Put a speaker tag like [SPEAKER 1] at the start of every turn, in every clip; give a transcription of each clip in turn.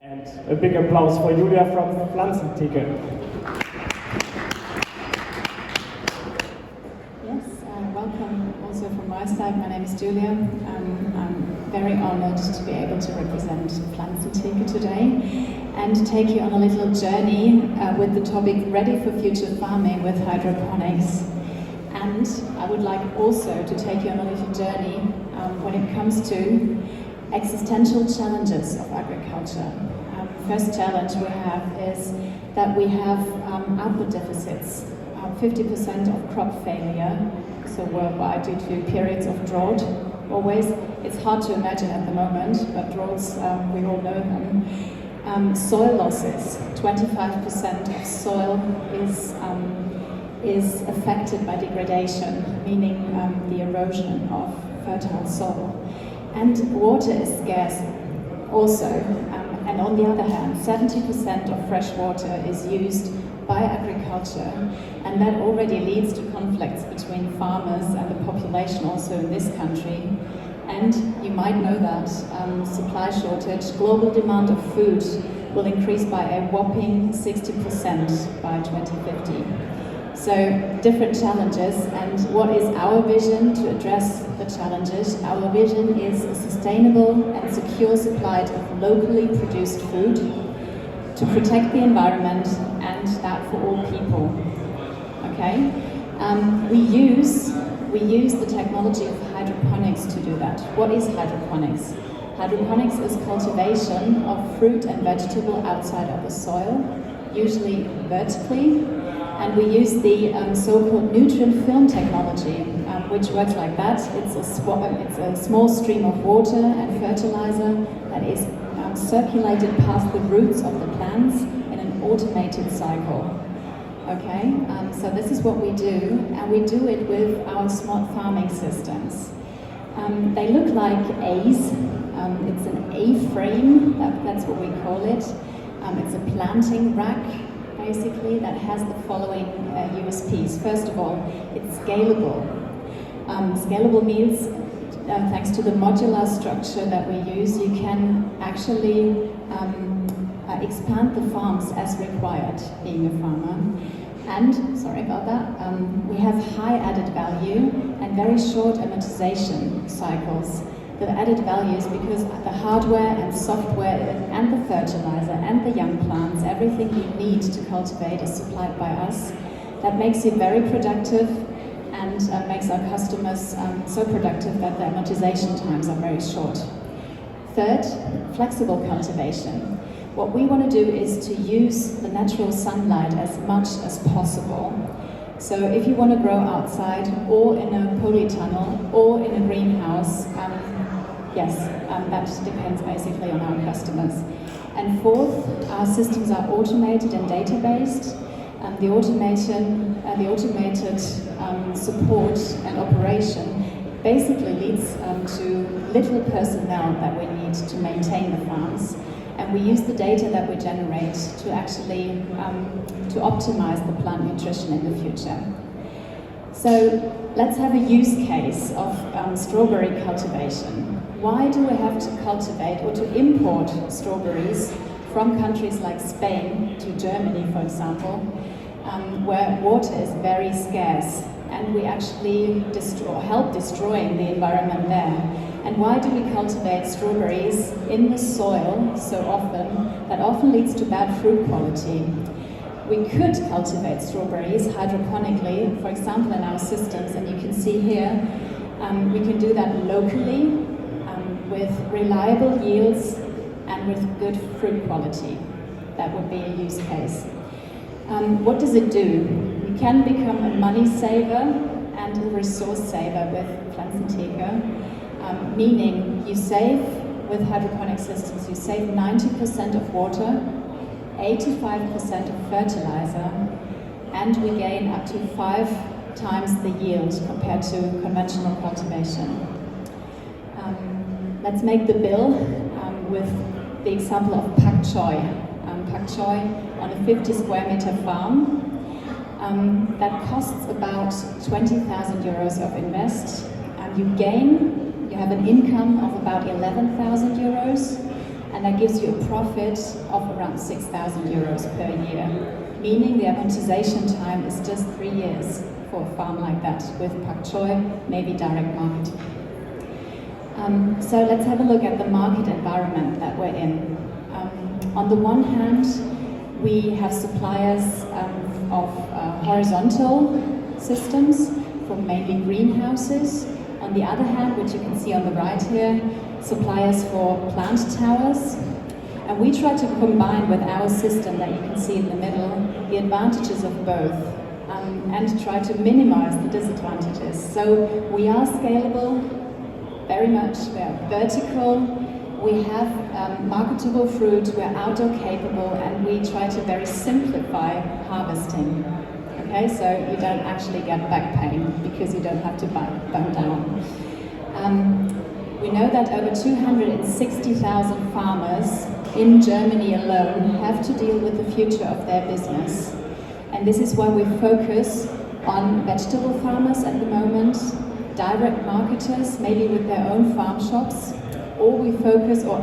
[SPEAKER 1] And a big applause for Julia from Pflanzentheke.
[SPEAKER 2] Yes, welcome also from my side. My name is Julia. I'm very honored to be able to represent Pflanzentheke today and take you on a little journey with the topic Ready for Future Farming with Hydroponics. And I would like also to take you on a little journey when it comes to existential challenges of agriculture. First challenge we have is that we have output deficits, 50% of crop failure, so worldwide due to periods of drought. Always, it's hard to imagine at the moment, but droughts, we all know them. Soil losses, 25% of soil is affected by degradation, meaning the erosion of fertile soil. And water is scarce also. And on the other hand, 70% of fresh water is used by agriculture, and that already leads to conflicts between farmers and the population also in this country. And you might know that supply shortage, global demand of food will increase by a whopping 60% by 2050. So different challenges, and what is our vision to address the challenges? Our vision is a sustainable and secure supply of locally produced food to protect the environment and that for all people. Okay, we use the technology of hydroponics to do that. What is hydroponics? Hydroponics is cultivation of fruit and vegetable outside of the soil, usually vertically. And we use the so-called nutrient film technology, which works like that. It's a small stream of water and fertilizer that is circulated past the roots of the plants in an automated cycle. Okay, so this is what we do, and we do it with our smart farming systems. They look like A's. It's an A-frame, that's what we call it. It's a planting rack, basically, that has the following USPs. First of all, it's scalable. Scalable means, thanks to the modular structure that we use, you can actually expand the farms as required, being a farmer. And, sorry about that, we have high added value and very short amortization cycles. The added value is because the hardware and software and the fertilizer and the young plants, everything you need to cultivate is supplied by us. That makes you very productive and makes our customers so productive that the amortization times are very short. Third, flexible cultivation. What we want to do is to use the natural sunlight as much as possible. So if you want to grow outside or in a polytunnel or in a greenhouse, yes, that depends basically on our customers. And fourth, our systems are automated and data-based. The automated support and operation basically leads to little personnel that we need to maintain the farms. And we use the data that we generate to actually to optimize the plant nutrition in the future. So let's have a use case of strawberry cultivation. Why do we have to cultivate or to import strawberries from countries like Spain to Germany, for example, where water is very scarce, and we actually help destroying the environment there? And why do we cultivate strawberries in the soil so often? That often leads to bad fruit quality. We could cultivate strawberries hydroponically, for example, in our systems, and you can see here, we can do that locally with reliable yields and with good fruit quality. That would be a use case. What does it do? We can become a money saver and a resource saver with Pflanzentheke, meaning you save, with hydroponic systems, you save 90% of water, 85% of fertilizer, and we gain up to 5 times the yield compared to conventional cultivation. Let's make the bill with the example of pak choi. Pak choi on a 50 square meter farm. That costs about 20,000 euros of invest. You have an income of about 11,000 euros. and that gives you a profit of around 6,000 euros per year, meaning the amortization time is just 3 years for a farm like that with pak choi, maybe direct marketing. So let's have a look at the market environment that we're in. On the one hand, we have suppliers of horizontal systems for mainly greenhouses. On the other hand, which you can see on the right here, suppliers for plant towers. And we try to combine with our system that you can see in the middle the advantages of both and try to minimize the disadvantages. So we are scalable, very much, we are vertical, we have marketable fruit, we're outdoor capable, and we try to very simplify harvesting. Okay, so you don't actually get back pain because you don't have to bow down. We know that over 260,000 farmers in Germany alone have to deal with the future of their business. And this is why we focus on vegetable farmers at the moment, direct marketers, maybe with their own farm shops, or we focus on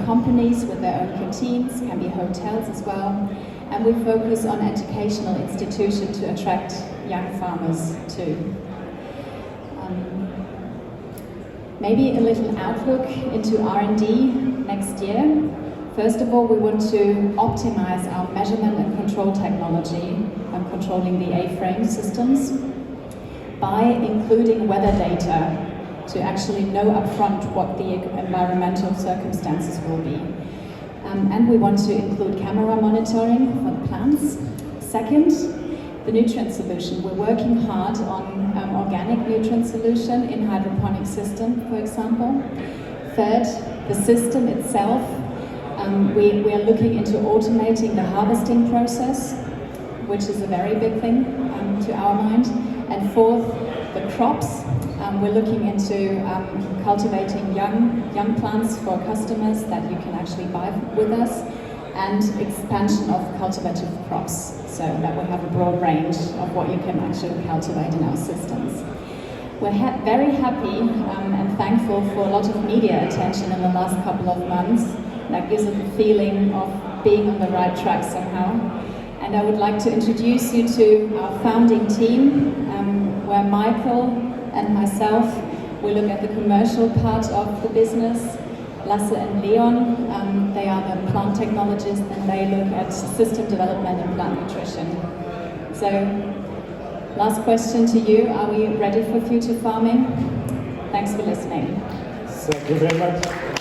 [SPEAKER 2] companies with their own canteens, can be hotels as well, and we focus on educational institutions to attract young farmers too. Maybe a little outlook into R&D next year. First of all, we want to optimize our measurement and control technology and controlling the A-frame systems by including weather data to actually know upfront what the environmental circumstances will be. And we want to include camera monitoring for the plants. Second, the nutrient solution. We're working hard on organic nutrient solution in hydroponic system, for example. Third, the system itself. We are looking into automating the harvesting process, which is a very big thing to our mind. And fourth, the crops. We're looking into cultivating young plants for customers that you can actually buy with us, and expansion of cultivative crops, so that we have a broad range of what you can actually cultivate in our systems. We're very happy and thankful for a lot of media attention in the last couple of months. That gives us a feeling of being on the right track somehow. And I would like to introduce you to our founding team, where Michael and myself, we look at the commercial part of the business. Lasse and Leon, they are the plant technologists, and they look at system development and plant nutrition. So, last question to you, are we ready for future farming? Thanks for listening.
[SPEAKER 1] Thank you very much.